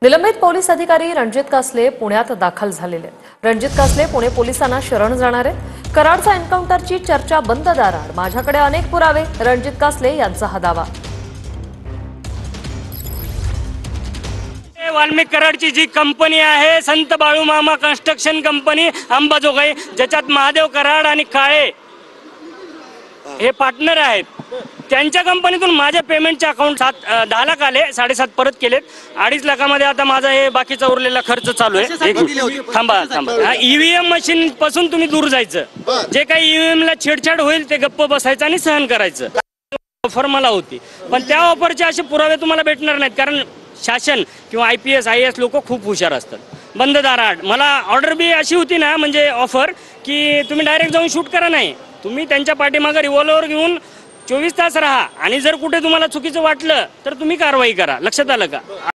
निलंबित पोलीस अधिकारी रणजित कासले पुण्यात दाखल झालेले आहेत। रणजित कासले पुणे पोलिसांना शरण जाणार आहेत। कराडचा एन्काउंटरची चर्चा बंद दाराआड, माझ्याकडे अनेक पुरावे, रणजित कासले यांचा हा दावा। वाल्मिक कराडची जी कंपनी आहे संत बाळूमामा कन्स्ट्रक्शन कंपनी अंबाजोगाई, ज्याच्यात महादेव कराड आणि काळे हे पार्टनर आहेत, त्यांच्या कंपनीतून माझ्या पेमेंटचे अकाउंट 10 लाख आले, 7.5 परत केलेत। 2.5 लाखामध्ये आता माझा हे बाकीचा उरलेला खर्च चालू आहे। थांबा, ईव्हीएम मशीन पासून तुम्ही दूर जायचं, जे काही ईव्हीएम ला छेडछाड होईल ते गप्प बसायचं आणि सहन करायचं। ऑफर मला होती, पण त्या ऑफरचे असे पुरावे तुम्हाला भेटणार नाहीत, कारण शासन किंवा IPS IAS लोक खूप हुशार असतात। बंद दाराआड मला ऑर्डर बी अशी होती ना, म्हणजे ऑफर की तुम्ही डायरेक्ट जाऊन शूट करा, नाही तुम्ही त्यांच्या पाठीमागे रिव्हॉल्वर घेऊन 24 तास राहा, आणि जर कुठे तुम्हाला चुकीचं वाटलं तर तुम्ही कारवाई करा। लक्षात आलं का?